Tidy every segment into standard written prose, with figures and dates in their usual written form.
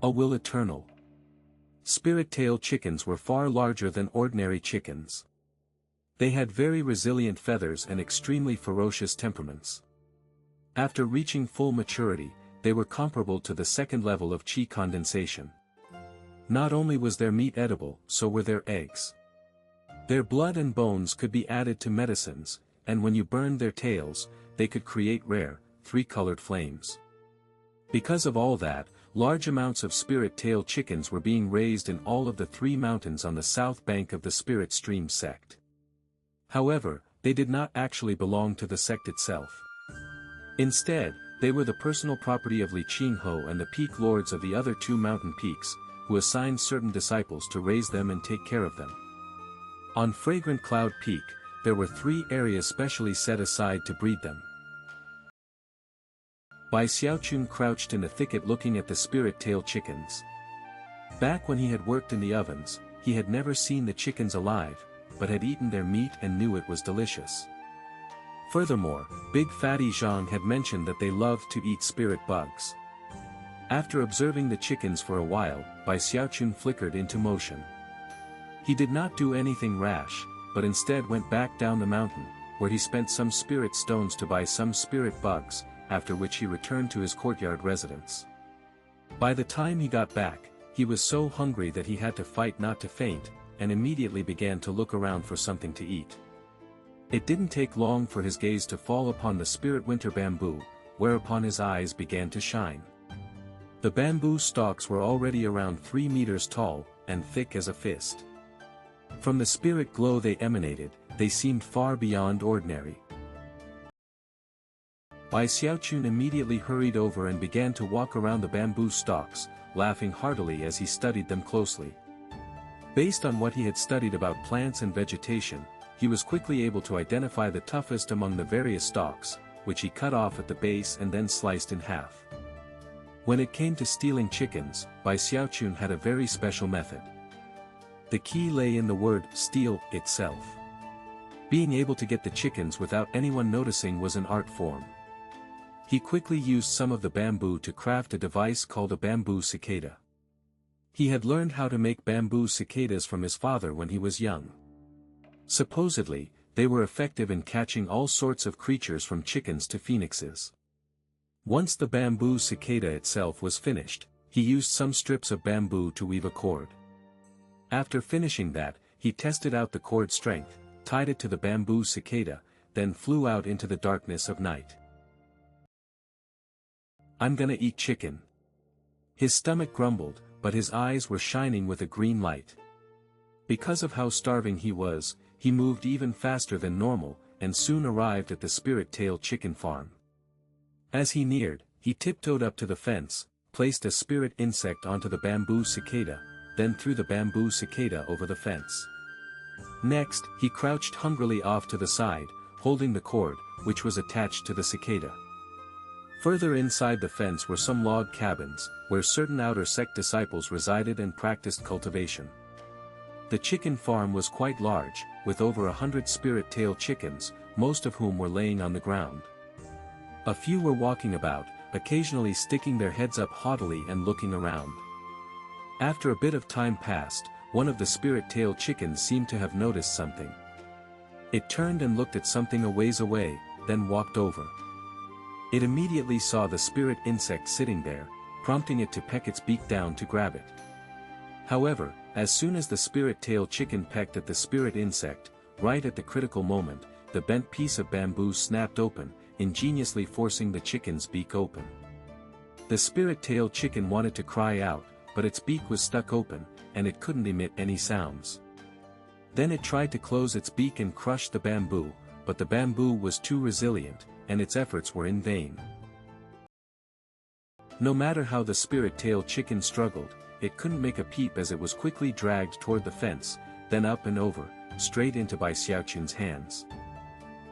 A will eternal. Spirit-tail chickens were far larger than ordinary chickens. They had very resilient feathers and extremely ferocious temperaments. After reaching full maturity, they were comparable to the second level of qi condensation. Not only was their meat edible, so were their eggs. Their blood and bones could be added to medicines, and when you burned their tails, they could create rare, three-colored flames. Because of all that, large amounts of spirit-tail chickens were being raised in all of the 3 mountains on the south bank of the Spirit Stream sect. However, they did not actually belong to the sect itself. Instead, they were the personal property of Li Qinghe and the peak lords of the other 2 mountain peaks, who assigned certain disciples to raise them and take care of them. On Fragrant Cloud Peak, there were 3 areas specially set aside to breed them. Bai Xiaochun crouched in a thicket looking at the spirit-tail chickens. Back when he had worked in the ovens, he had never seen the chickens alive, but had eaten their meat and knew it was delicious. Furthermore, Big Fatty Zhang had mentioned that they loved to eat spirit bugs. After observing the chickens for a while, Bai Xiaochun flickered into motion. He did not do anything rash, but instead went back down the mountain, where he spent some spirit stones to buy some spirit bugs, after which he returned to his courtyard residence. By the time he got back, he was so hungry that he had to fight not to faint, and immediately began to look around for something to eat. It didn't take long for his gaze to fall upon the spirit winter bamboo, whereupon his eyes began to shine. The bamboo stalks were already around 3 meters tall, and thick as a fist. From the spirit glow they emanated, they seemed far beyond ordinary. Bai Xiaochun immediately hurried over and began to walk around the bamboo stalks, laughing heartily as he studied them closely. Based on what he had studied about plants and vegetation, he was quickly able to identify the toughest among the various stalks, which he cut off at the base and then sliced in half. When it came to stealing chickens, Bai Xiaochun had a very special method. The key lay in the word steal itself. Being able to get the chickens without anyone noticing was an art form. He quickly used some of the bamboo to craft a device called a bamboo cicada. He had learned how to make bamboo cicadas from his father when he was young. Supposedly, they were effective in catching all sorts of creatures from chickens to phoenixes. Once the bamboo cicada itself was finished, he used some strips of bamboo to weave a cord. After finishing that, he tested out the cord strength, tied it to the bamboo cicada, then flew out into the darkness of night. "I'm gonna eat chicken." His stomach grumbled, but his eyes were shining with a green light. Because of how starving he was, he moved even faster than normal, and soon arrived at the spirit-tail chicken farm. As he neared, he tiptoed up to the fence, placed a spirit insect onto the bamboo cicada, then threw the bamboo cicada over the fence. Next, he crouched hungrily off to the side, holding the cord, which was attached to the cicada. Further inside the fence were some log cabins, where certain outer sect disciples resided and practiced cultivation. The chicken farm was quite large, with over 100 spirit-tail chickens, most of whom were laying on the ground. A few were walking about, occasionally sticking their heads up haughtily and looking around. After a bit of time passed, one of the spirit-tail chickens seemed to have noticed something. It turned and looked at something a ways away, then walked over. It immediately saw the spirit insect sitting there, prompting it to peck its beak down to grab it. However, as soon as the spirit-tail chicken pecked at the spirit insect, right at the critical moment, the bent piece of bamboo snapped open, ingeniously forcing the chicken's beak open. The spirit-tail chicken wanted to cry out, but its beak was stuck open, and it couldn't emit any sounds. Then it tried to close its beak and crush the bamboo, but the bamboo was too resilient, and its efforts were in vain. No matter how the spirit-tail chicken struggled, it couldn't make a peep as it was quickly dragged toward the fence, then up and over, straight into Bai Xiaochun's hands.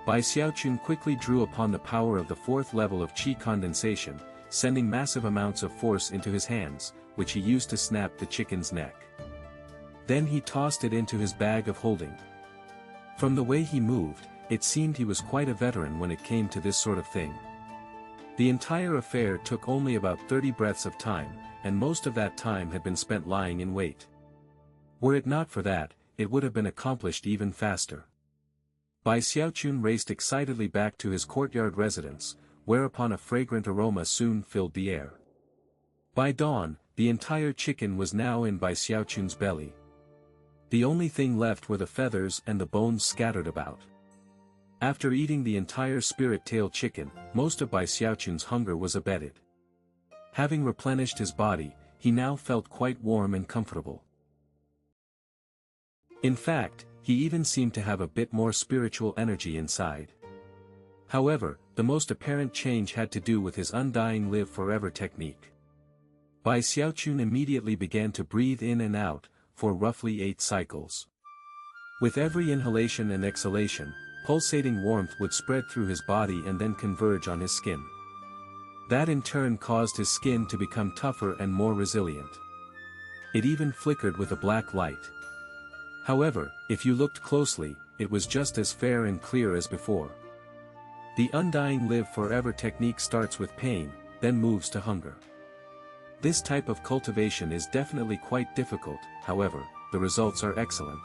Bai Xiaochun quickly drew upon the power of the 4th level of qi condensation, sending massive amounts of force into his hands, which he used to snap the chicken's neck. Then he tossed it into his bag of holding. From the way he moved, it seemed he was quite a veteran when it came to this sort of thing. The entire affair took only about 30 breaths of time, and most of that time had been spent lying in wait. Were it not for that, it would have been accomplished even faster. Bai Xiaochun raced excitedly back to his courtyard residence, whereupon a fragrant aroma soon filled the air. By dawn, the entire chicken was now in Bai Xiaochun's belly. The only thing left were the feathers and the bones scattered about. After eating the entire spirit-tail chicken, most of Bai Xiaochun's hunger was abated. Having replenished his body, he now felt quite warm and comfortable. In fact, he even seemed to have a bit more spiritual energy inside. However, the most apparent change had to do with his Undying Live Forever technique. Bai Xiaochun immediately began to breathe in and out, for roughly 8 cycles. With every inhalation and exhalation, pulsating warmth would spread through his body and then converge on his skin. That in turn caused his skin to become tougher and more resilient. It even flickered with a black light. However, if you looked closely, it was just as fair and clear as before. The Undying Live Forever technique starts with pain, then moves to hunger. This type of cultivation is definitely quite difficult, however, the results are excellent.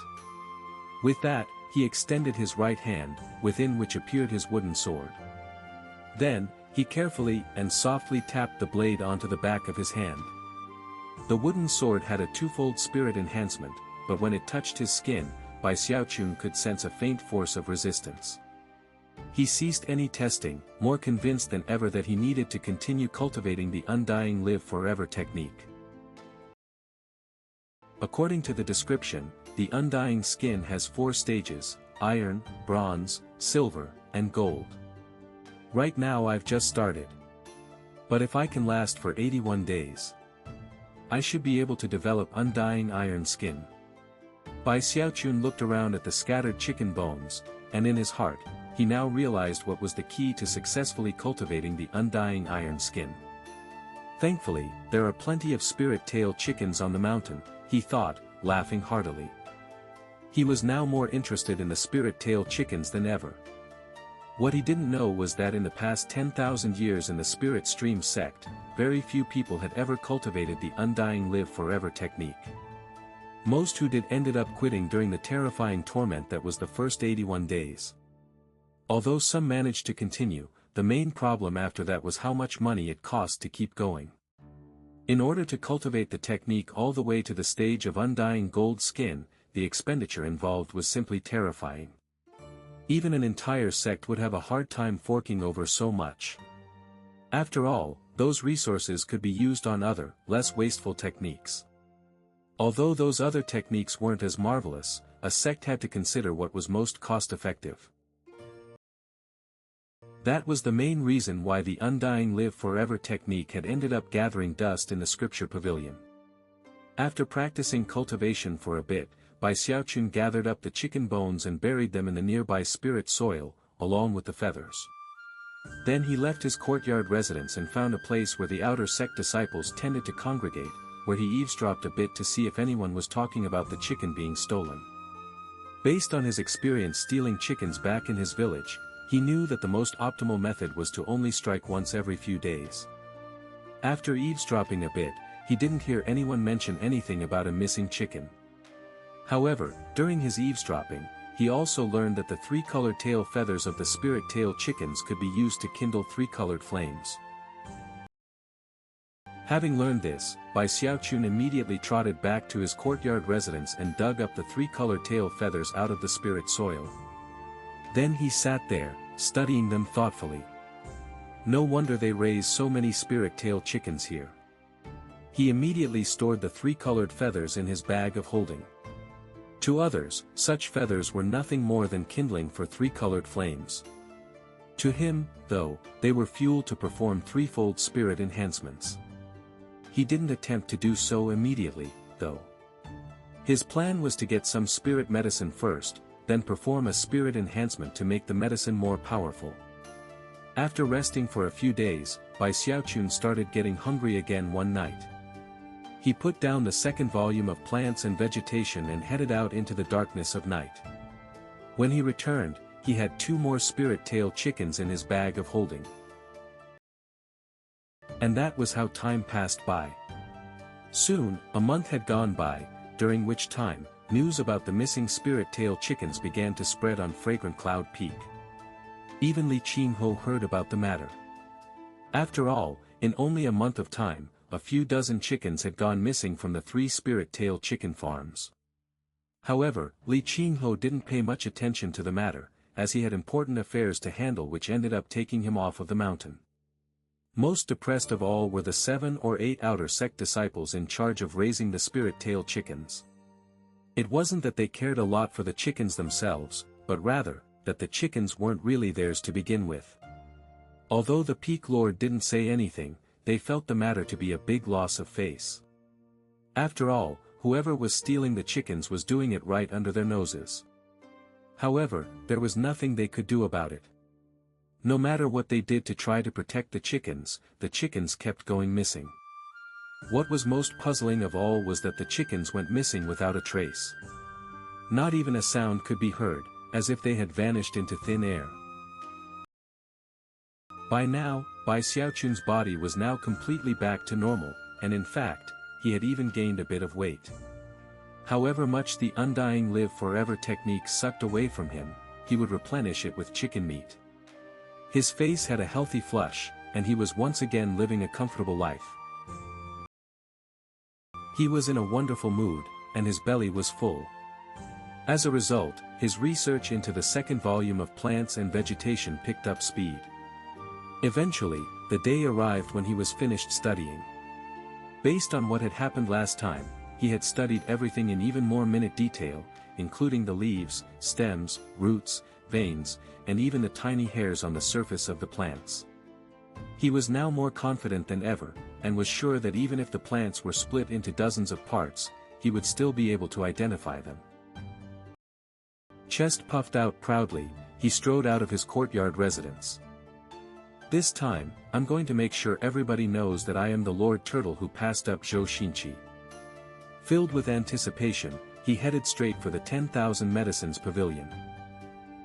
With that, he extended his right hand, within which appeared his wooden sword. Then, he carefully and softly tapped the blade onto the back of his hand. The wooden sword had a twofold spirit enhancement, but when it touched his skin, Bai Xiaochun could sense a faint force of resistance. He ceased any testing, more convinced than ever that he needed to continue cultivating the Undying Live Forever technique. According to the description, the Undying Skin has 4 stages: iron, bronze, silver, and gold. Right now I've just started. But if I can last for 81 days, I should be able to develop Undying Iron Skin. Bai Xiaochun looked around at the scattered chicken bones, and in his heart, he now realized what was the key to successfully cultivating the Undying Iron Skin. Thankfully, there are plenty of spirit-tail chickens on the mountain, he thought, laughing heartily. He was now more interested in the spirit-tail chickens than ever. What he didn't know was that in the past 10,000 years in the Spirit Stream Sect, very few people had ever cultivated the Undying Live Forever technique. Most who did ended up quitting during the terrifying torment that was the first 81 days. Although some managed to continue, the main problem after that was how much money it cost to keep going. In order to cultivate the technique all the way to the stage of Undying Gold Skin, the expenditure involved was simply terrifying. Even an entire sect would have a hard time forking over so much. After all, those resources could be used on other, less wasteful techniques. Although those other techniques weren't as marvelous, a sect had to consider what was most cost-effective. That was the main reason why the Undying Live Forever technique had ended up gathering dust in the scripture pavilion. After practicing cultivation for a bit, Bai Xiaochun gathered up the chicken bones and buried them in the nearby spirit soil, along with the feathers. Then he left his courtyard residence and found a place where the outer sect disciples tended to congregate, where he eavesdropped a bit to see if anyone was talking about the chicken being stolen. Based on his experience stealing chickens back in his village, he knew that the most optimal method was to only strike once every few days. After eavesdropping a bit, he didn't hear anyone mention anything about a missing chicken. However, during his eavesdropping, he also learned that the 3-colored tail feathers of the spirit-tail chickens could be used to kindle 3-colored flames. Having learned this, Bai Xiaochun immediately trotted back to his courtyard residence and dug up the 3-colored tail feathers out of the spirit soil. Then he sat there, studying them thoughtfully. No wonder they raise so many spirit-tail chickens here. He immediately stored the 3-colored feathers in his bag of holding. To others, such feathers were nothing more than kindling for 3-colored flames. To him, though, they were fuel to perform 3-fold spirit enhancements. He didn't attempt to do so immediately, though. His plan was to get some spirit medicine first, then perform a spirit enhancement to make the medicine more powerful. After resting for a few days, Bai Xiaochun started getting hungry again one night. He put down the 2nd volume of Plants and Vegetation and headed out into the darkness of night. When he returned, he had 2 more spirit-tail chickens in his bag of holding. And that was how time passed by. Soon, a month had gone by, during which time, news about the missing spirit-tail chickens began to spread on Fragrant Cloud Peak. Even Li Qingho heard about the matter. After all, in only a month of time, a few dozen chickens had gone missing from the 3 spirit-tail chicken farms. However, Li Qingho didn't pay much attention to the matter, as he had important affairs to handle which ended up taking him off of the mountain. Most depressed of all were the 7 or 8 outer sect disciples in charge of raising the spirit-tail chickens. It wasn't that they cared a lot for the chickens themselves, but rather, that the chickens weren't really theirs to begin with. Although the Peak Lord didn't say anything, they felt the matter to be a big loss of face. After all, whoever was stealing the chickens was doing it right under their noses. However, there was nothing they could do about it. No matter what they did to try to protect the chickens kept going missing. What was most puzzling of all was that the chickens went missing without a trace. Not even a sound could be heard, as if they had vanished into thin air. By now, Bai Xiaochun's body was now completely back to normal, and in fact, he had even gained a bit of weight. However much the Undying Live Forever Technique sucked away from him, he would replenish it with chicken meat. His face had a healthy flush, and he was once again living a comfortable life. He was in a wonderful mood, and his belly was full. As a result, his research into the 2nd volume of Plants and Vegetation picked up speed. Eventually, the day arrived when he was finished studying. Based on what had happened last time, he had studied everything in even more minute detail, including the leaves, stems, roots, veins, and even the tiny hairs on the surface of the plants. He was now more confident than ever, and was sure that even if the plants were split into dozens of parts, he would still be able to identify them. Chest puffed out proudly, he strode out of his courtyard residence. This time, I'm going to make sure everybody knows that I am the Lord Turtle who passed up Zhou Xinqi. Filled with anticipation, he headed straight for the 10,000 Medicines Pavilion.